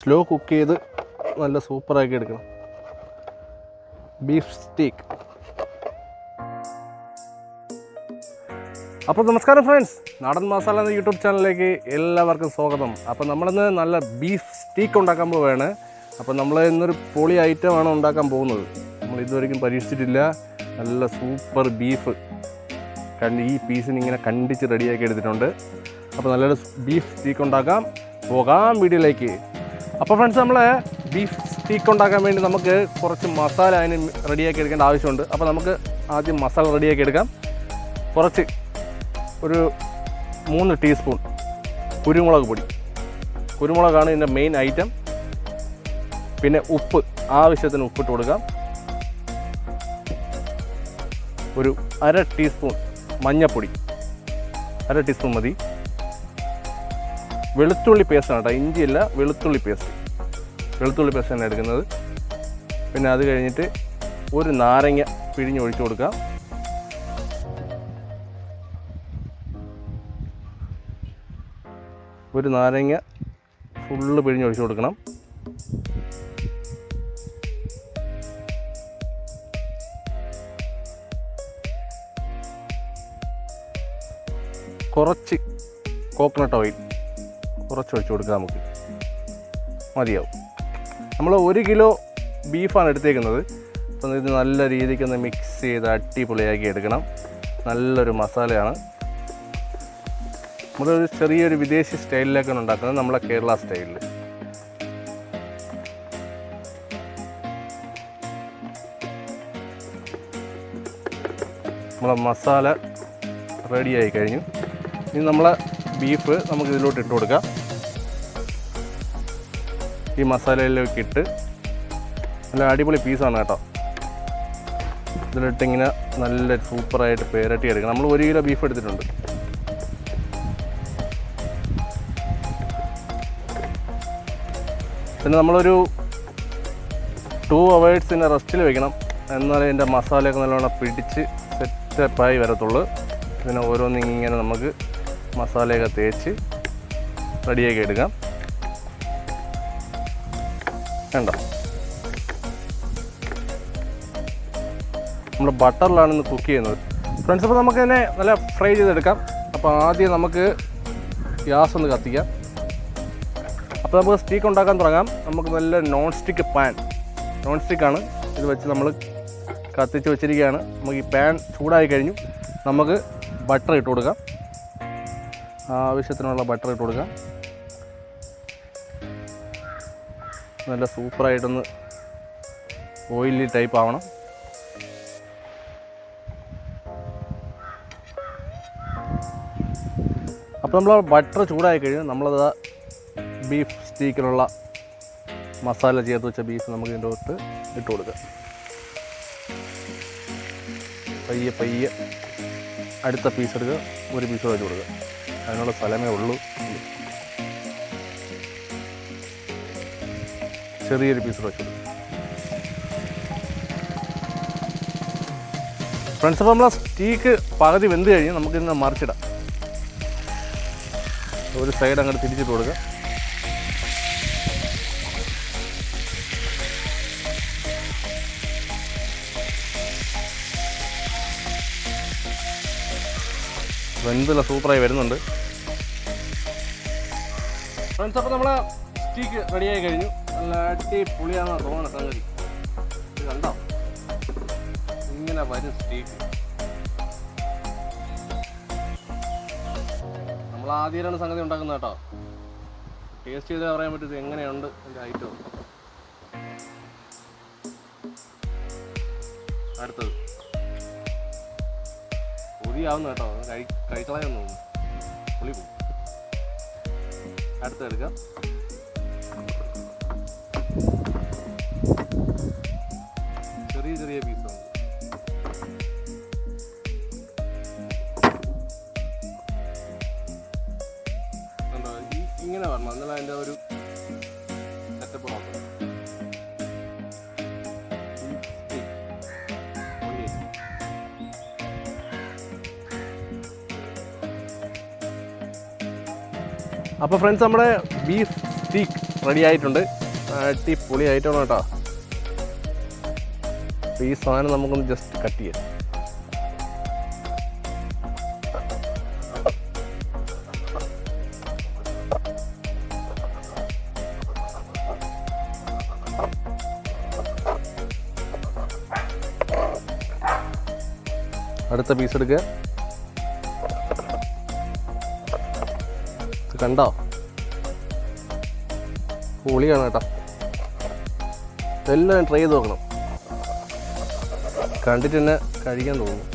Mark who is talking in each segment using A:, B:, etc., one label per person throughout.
A: Slow cook ചെയ്ത് നല്ല സൂപ്പറാക്കി എടുക്കണം. Beef steak. അപ്പോൾ നമസ്കാരം ഫ്രണ്ട്സ്, നാടൻ മസാല എന്ന യൂട്യൂബ് ചാനലിലേക്ക് എല്ലാവർക്കും സ്വാഗതം. അപ്പോൾ നമ്മളിന്ന് നല്ല ബീഫ് സ്റ്റീക്ക് ഉണ്ടാക്കാൻ പോവുകയാണ്. അപ്പോൾ നമ്മൾ ഇന്നൊരു പൊളി ഐറ്റമാണ് ഉണ്ടാക്കാൻ പോകുന്നത്. നമ്മൾ ഇതുവരെയും പരീക്ഷിച്ചിട്ടില്ല. നല്ല സൂപ്പർ ബീഫ് ഈ പീസിന് ഇങ്ങനെ കണ്ടിച്ച് റെഡിയാക്കി എടുത്തിട്ടുണ്ട്. അപ്പോൾ നല്ലൊരു ബീഫ് സ്റ്റീക്ക് ഉണ്ടാക്കാം. പോകാം വീഡിയോയിലേക്ക്. അപ്പോൾ ഫ്രണ്ട്സ്, നമ്മൾ ബീഫ് സ്റ്റീക്ക് ഉണ്ടാക്കാൻ വേണ്ടി നമുക്ക് കുറച്ച് മസാല അതിന് റെഡിയാക്കി എടുക്കേണ്ട ആവശ്യമുണ്ട്. അപ്പോൾ നമുക്ക് ആദ്യം മസാല റെഡിയാക്കി എടുക്കാം. കുറച്ച് ഒരു 3 ടീസ്പൂൺ കുരുമുളക് പൊടി. കുരുമുളകാണ് ഇതിൻ്റെ മെയിൻ ഐറ്റം. പിന്നെ ഉപ്പ്, ആവശ്യത്തിന് ഉപ്പിട്ട് കൊടുക്കാം. ഒരു 1/2 ടീസ്പൂൺ മഞ്ഞൾപ്പൊടി, 1/2 ടീസ്പൂൺ മതി. വെളുത്തുള്ളി പേസ്റ്റാണ് കേട്ടോ, ഇഞ്ചിയല്ല, വെളുത്തുള്ളി പേസ്റ്റാണ് എടുക്കുന്നത്. പിന്നെ അത് കഴിഞ്ഞിട്ട് ഒരു നാരങ്ങ പിഴിഞ്ഞ് ഒഴിച്ചു കൊടുക്കാം. ഒരു നാരങ്ങ ഫുള്ള് പിഴിഞ്ഞൊഴിച്ച് കൊടുക്കണം. കുറച്ച് കോക്കനട്ട് ഓയിൽ കുറച്ച് ഒഴിച്ച് കൊടുക്കുക. നമുക്ക് മതിയാവും. നമ്മൾ 1 കിലോ ബീഫാണ് എടുത്തേക്കുന്നത്. അപ്പം ഇത് നല്ല രീതിക്ക് ഒന്ന് മിക്സ് ചെയ്ത് അടിപൊളിയാക്കി എടുക്കണം. നല്ലൊരു മസാലയാണ്. നമ്മളൊരു ചെറിയൊരു വിദേശി സ്റ്റൈലിലേക്കാണ് ഉണ്ടാക്കുന്നത്, നമ്മളെ കേരള സ്റ്റൈലിൽ. നമ്മളെ മസാല റെഡിയായി കഴിഞ്ഞു. ഇനി നമ്മളെ ബീഫ് നമുക്ക് ഇതിലോട്ട് ഇട്ട് കൊടുക്കാം. ഈ മസാലയിലേക്ക് ഇട്ട് നല്ല അടിപൊളി പീസാണ് കേട്ടോ. ഇതിലിട്ടിങ്ങനെ നല്ല സൂപ്പറായിട്ട് പേരട്ടി എടുക്കണം. നമ്മൾ 1 കിലോ ബീഫ് എടുത്തിട്ടുണ്ട്. പിന്നെ നമ്മളൊരു 2 hours റെസ്റ്റിൽ വെക്കണം. എന്നാലേ ഇതിൻ്റെ മസാലയൊക്കെ നല്ലോണം പിടിച്ച് സെറ്റപ്പായി വരത്തുള്ളൂ. പിന്നെ ഓരോന്നിങ്ങനെ നമുക്ക് മസാലയൊക്കെ തേച്ച് റെഡിയാക്കി എടുക്കാം. വേണ്ട, നമ്മൾ ബട്ടറിലാണ് ഇന്ന് കുക്ക് ചെയ്യുന്നത് ഫ്രണ്ട്സ്. അപ്പോൾ നമുക്ക് തന്നെ നല്ല ഫ്രൈ ചെയ്തെടുക്കാം. അപ്പോൾ ആദ്യം നമുക്ക് ഗ്യാസ് ഒന്ന് കത്തിക്കാം. അപ്പോൾ നമുക്ക് സ്റ്റീക്ക് ഉണ്ടാക്കാൻ തുടങ്ങാം. നമുക്ക് നല്ല നോൺ സ്റ്റിക്കാണ് ഇത് വെച്ച് നമ്മൾ കത്തിച്ച് വെച്ചിരിക്കുകയാണ്. നമുക്ക് ഈ പാൻ ചൂടായി കഴിഞ്ഞു. നമുക്ക് ബട്ടർ ഇട്ട് കൊടുക്കാം. ആവശ്യത്തിനുള്ള ബട്ടർ ഇട്ട് കൊടുക്കാം. നല്ല സൂപ്പറായിട്ടൊന്ന് ഓയിലി ടൈപ്പ് ആവണം. അപ്പോൾ നമ്മൾ ബട്ടർ ചൂടായി കഴിഞ്ഞു. നമ്മളത് ബീഫ് സ്റ്റീക്കിനുള്ള മസാല ചേർത്ത് വെച്ച ബീഫ് നമുക്ക് ഇതിൻ്റെ തൊട്ട് ഇട്ട് കൊടുക്കാം. പയ്യെ അടുത്ത പീസ് എടുക്കുക. ഒരു പീസ് വെച്ച് കൊടുക്കുക. അതിനുള്ള സ്ഥലമേ ഉള്ളൂ. ചെറിയൊരു പീസ് വെച്ച് കൊടുക്കുക ഫ്രണ്ട്സ്. അപ്പോൾ നമ്മളെ സ്റ്റീക്ക് പകുതി വെന്ത് കഴിഞ്ഞ് നമുക്കിന്ന് മറിച്ചിടാം. ഒരു സൈഡ് അങ്ങോട്ട് തിരിച്ചിട്ട് കൊടുക്കുക. വെന്തെല്ലാം സൂപ്പറായി വരുന്നുണ്ട് ഫ്രണ്ട്സ്. അപ്പോൾ നമ്മളെ സ്റ്റീക്ക് റെഡിയായി കഴിഞ്ഞു. നല്ല അടിപൊളിയാണെന്ന് തോന്നുന്ന സംഗതി. ഇത് കണ്ടോ, ഇങ്ങനെ വരും സ്റ്റീക്ക്. നമ്മൾ ആദ്യമായിട്ടാണ് സംഗതി ഉണ്ടാക്കുന്നത് കേട്ടോ. ടേസ്റ്റ് ചെയ്താൽ പറയാൻ പറ്റും ഇത് എങ്ങനെയുണ്ട് എൻ്റെ ഐറ്റം. അടുത്തത് പൊതിയാവുന്നു കേട്ടോ, കഴിക്കളയെന്ന് തോന്നുന്നു. പുളി പോകും. അടുത്തെടുക്കാം. ചെറിയ പീസാണ്. ഇങ്ങനെ വരണം, എന്നാലും അതിൻ്റെ ഒരു സെറ്റപ്പ് നോക്കണം. അപ്പോൾ ഫ്രണ്ട്സ്, നമ്മുടെ ബീഫ് സ്റ്റീക്ക് റെഡി ആയിട്ടുണ്ട്. അടിപൊളി ആയിട്ടാണ് കേട്ടോ. ഈ സാധനം നമുക്കൊന്ന് ജസ്റ്റ് കട്ട് ചെയ്യാം. അടുത്ത പീസ് എടുക്കുക. കണ്ടോ, പൊളിയാണ് കേട്ടോ. എല്ലാം ട്രൈ ചെയ്ത് നോക്കണം. കണ്ടിട്ട് തന്നെ കഴിക്കാൻ തോന്നുന്നു.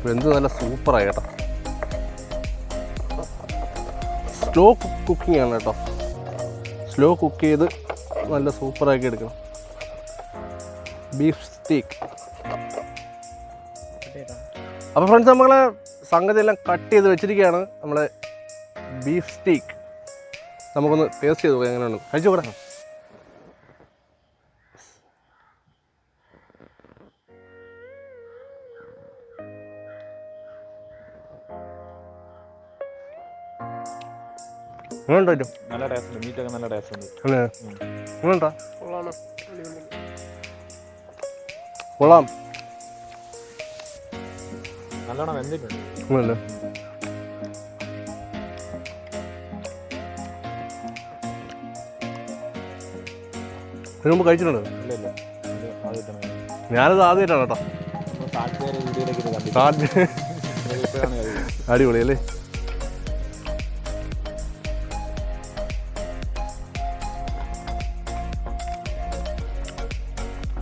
A: വെന്ത് നല്ല സൂപ്പറായി കേട്ടോ. സ്ലോ കുക്കിംഗ് ആണ് കേട്ടോ. സ്ലോ കുക്ക് ചെയ്ത് നല്ല സൂപ്പറാക്കി എടുക്കണം. Beef steak. അപ്പോൾ ഫ്രണ്ട്സ്, നമ്മളെ സംഗതി എല്ലാം കട്ട് ചെയ്ത് വെച്ചിരിക്കുകയാണ്. നമ്മളെ ബീഫ് സ്റ്റീക്ക് നമുക്കൊന്ന് ടേസ്റ്റ് ചെയ്ത് നോക്കാം എങ്ങനെയാണ്. കഴിച്ചു കൂടെ. എങ്ങനെയുണ്ടോ?
B: നല്ല ടേസ്റ്റ്. മീറ്റൊക്കെ നല്ല ടേസ്റ്റ് ഉണ്ട്.
A: അല്ലേ? എങ്ങനെയുണ്ടോ? കൊള്ളാം.
B: നല്ലോണം വെന്തിട്ടുണ്ട്.
A: അല്ലേ? ഇതിന് മുമ്പ് കഴിച്ചിട്ടുണ്ടോ? ഞാനത് ആദ്യമായിട്ടാണ് കേട്ടോ. അടിപൊളി അല്ലേ?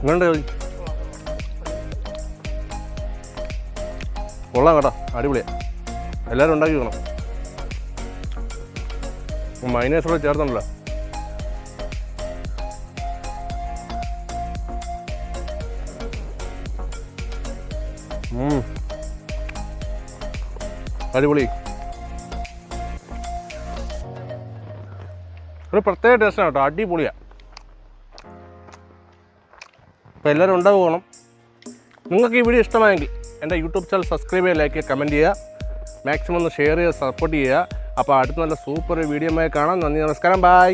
A: ഇങ്ങോട്ട് കൊള്ളാം കേട്ടോ. അടിപൊളിയാണ്. എല്ലാവരും ഉണ്ടാക്കി വേണം. മൈനേഴ്സോടെ ചേർത്തുണ്ടല്ലോ. അടിപൊളി. ഒരു പ്രത്യേക ടേസ്റ്റാണ് കേട്ടോ. അടിപൊളിയാണ്. അപ്പോൾ എല്ലാവരും ഉണ്ടാവുകണം. നിങ്ങൾക്ക് ഈ വീഡിയോ ഇഷ്ടമായെങ്കിൽ എൻ്റെ യൂട്യൂബ് ചാനൽ സബ്സ്ക്രൈബ് ചെയ്യുക, ലൈക്ക് ചെയ്യുക, കമൻറ്റ് ചെയ്യുക, മാക്സിമം ഒന്ന് ഷെയർ ചെയ്യുക, സപ്പോർട്ട് ചെയ്യുക. അപ്പോൾ അടുത്ത നല്ല സൂപ്പർ വീഡിയോയുമായി കാണാം. നന്ദി, നമസ്കാരം, ബൈ.